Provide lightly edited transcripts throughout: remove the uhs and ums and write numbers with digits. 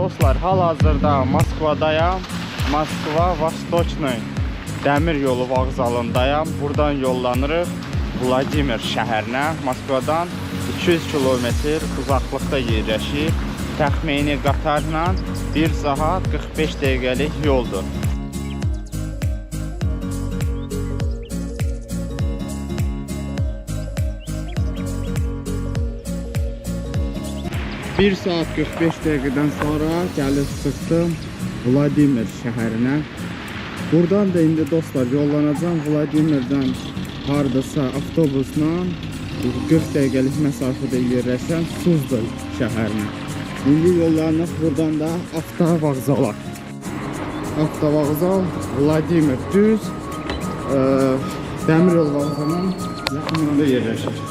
Dostlar, hal-hazırda Moskvadayam. Moskva Vostochnoy dəmir yolu vağzalındayam. Buradan yollanırıq Vladimir şəhərinə. Moskvadan 200 kilometr uzaqlıqda yerləşir. Təxmini qatarla 1 saat 45 dəqiqəlik yoldur. Bir saat 45 dəqiqədən sonra gəlib çıxdım Vladimir şəhərinə. Buradan da indi dostlar yollanacağım Vladimirdən hardasa avtobusla 40 dəqiqəlik məsafədə yerləşən Suzdal şəhərinə. İndi yollanıq buradan da avtovağzala. Avtovağzal Vladimir düz dəmir yol vağzalının yaxınlığında yerləşir.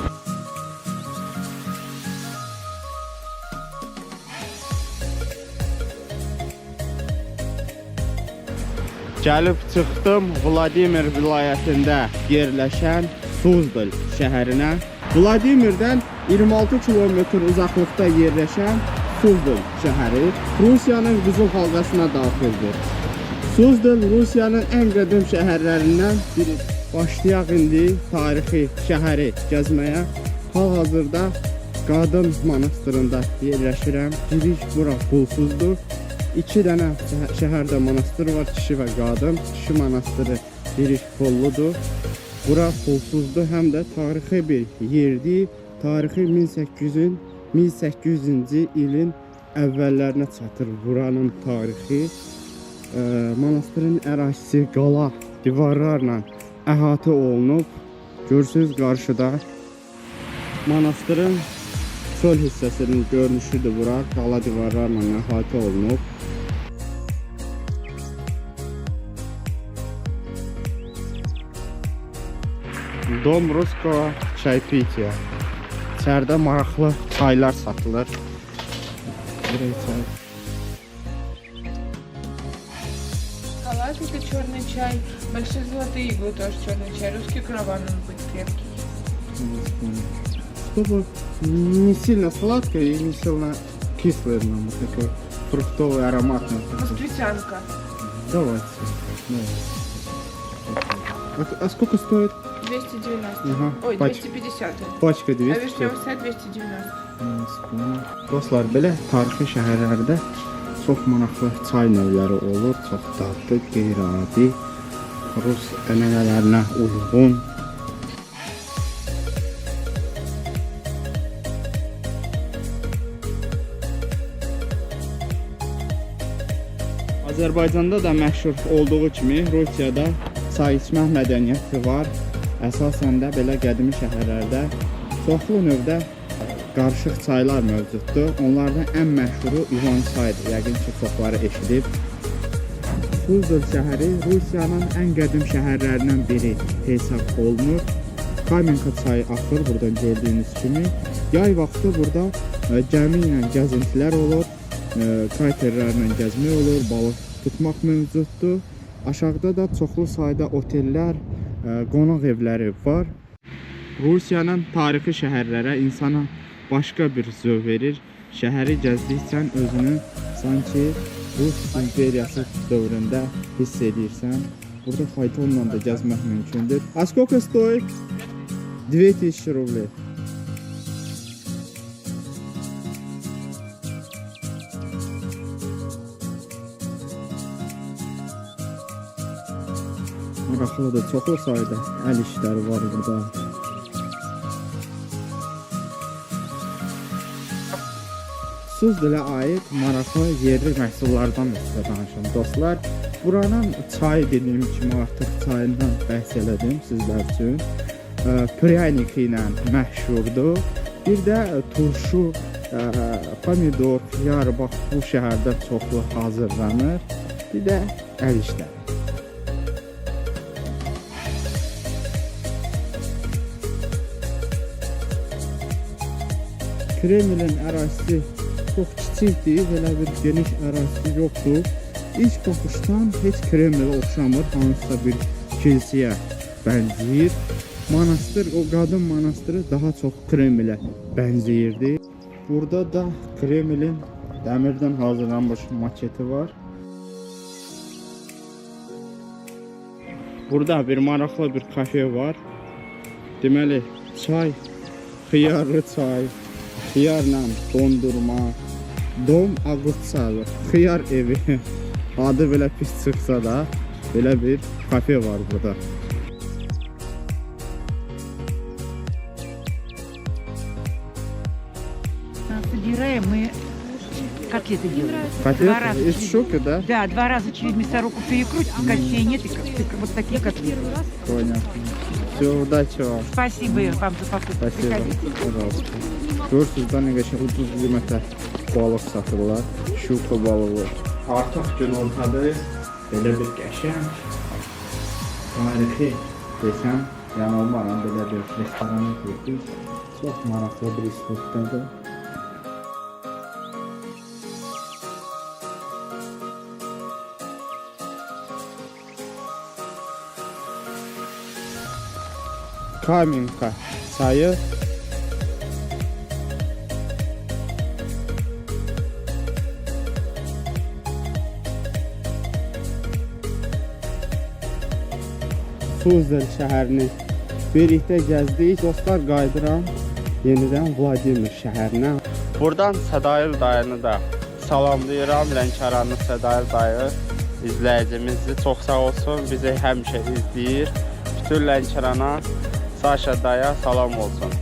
Gəlib çıxdım Vladimir vilayətində yerləşən Suzdal şəhərinə. Vladimirdən 26 kilometr uzaqlıqda yerləşən Suzdal şəhəri Rusiyanın qızıl halqasına daxildir. Suzdal Rusiyanın ən qədim şəhərlərindən biri. Başlayaq indi tarixi şəhəri gəzməyə. Hal-hazırda Qadın monastırında yerləşirəm. Giriş bura pulsuzdur. 2 dənə şəhərdə monastır var, kişi və qadın. Kişi monastırı giriş pulludur. Bura pulsuzdur, həm də tarixi bir yerdir. Tarixi 1800-cü ilin əvvəllərinə çatır buranın tarixi. Monastırın ərazisi qala divarlarla əhatə olunub. Görürsünüz qarşıda monastırın çöl hissəsinin görünüşüdür bura. Qala divarlarla əhatə olunub. Dom Ruskого çaypitiya. İçəridə maraqlı çaylar satılır. Халат это черный чай, большие золотые иглы тоже черный чай, русский караван он будет крепкий. Чтобы не сильно сладкое и не сильно кислое, нам такой фруктовый ароматный. Москвитянка. Давайте. А сколько стоит? 290. Ага, Ой, пачка. 250. Paçka А 200. вишневый сад 290. Dostlar, belə tarixi şəhərlərdə çox maraqlı çay növləri olur. Çox dadlı, qeyri-adi, Rus ənənələrinə uyğun. Azərbaycanda da məşhur olduğu kimi Rusiyada çay içmə mədəniyyəti var. Əsasən də belə qədimi şəhərlərdə çoxlu növdə qarışıq çaylar mövcuddur. Onlardan ən məşhuru İvan çayıdır. Yəqin ki, çoxları eşidib. Suzdal şəhəri Rusiyanın ən qədim şəhərlərindən biri hesab olunur. Kamenka çayı axır buradan gördüyünüz kimi. Yay vaxtı burada gəmi ilə gəzintilər olur. Kayterlərlə gəzmək olur, balıq tutmaq mövcuddur. Aşağıda da çoxlu sayda otellər, qonaq evləri var. Rusiyanın tarixi şəhərlərə insana başqa bir zövq verir. Şəhəri gəzdikcə özünü sanki Rus imperiyası dövründə hiss edirsən. Burada faytonla da gəzmək mümkündür. A skолько стоит? 2000 рублей. Maraqlıdır, çoxlu sayda əl işləri var burada. Suzdala aid maraqlı yerli məhsullardan sizə danışım dostlar. Buranın çay dediyim kimi artıq çayından bəhs elədim sizlər üçün. Pryanik ilə məşhurdur. Bir də turşu, pomidor, xiyar bax bu şəhərdə çoxlu hazırlanır. Bir də əl işləri. Kremlin ərazisi çox kiçikdir, belə bir geniş ərazisi yoxdur. İlk baxışdan heç Kremlə oxşamır, hansısa bir kilsəyə bənzəyir. Monastır, o qadın monastırı daha çox Kremlə bənzəyirdi. Burada da Kremlin Dəmirdən hazırlanmış maketi var. Burada bir maraqlı bir kafe var. Deməli, çay, xiyarlı çay, xiyarla dondurma, dom ağıtsalı, xiyar evi. Adı belə pis çıxsa da, belə bir kafe var burada. Собираем, мы котлеты делаем. Котлеты Два раза из через- шуки, да? Да, 2 раза через мясорубку перекрутить, костей нет, и вот такие котлеты. Понятно. Все, удачи вам. Спасибо вам за покупку. Спасибо. Приходите. Пожалуйста. Görürsünüz da ne kadar ucuz qiymətə balıq satırlar. Şuka balığı. Artıq gün ortadır. Belə bir qəşəng, tarixi desəm, yanılmaram, belə bir restorana girdik. Çox maraqlı bir spotdadır. Kaminka çayı. Tuzla şəhərini birlikdə gəzdik. Dostlar, qayıdıram yenidən Vladimir şəhərinə. Buradan Sədayıl dayını da salamlayıram. Lənkəranlı Sədayıl dayı izləyicimizdir. Çox sağ olsun. Bizi həmişə izləyir. Bütün Lənkərana, Saşa daya salam olsun.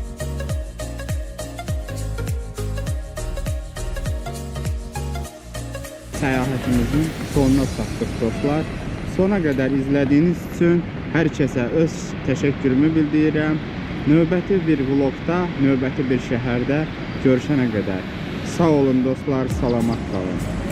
Səyahətimizin sonuna çatdıq dostlar. Sona qədər izlədiyiniz üçün hər kəsə öz təşəkkürümü bildirirəm. Növbəti bir vlogda, növbəti bir şəhərdə görüşənə qədər sağ olun dostlar, salamat qalın.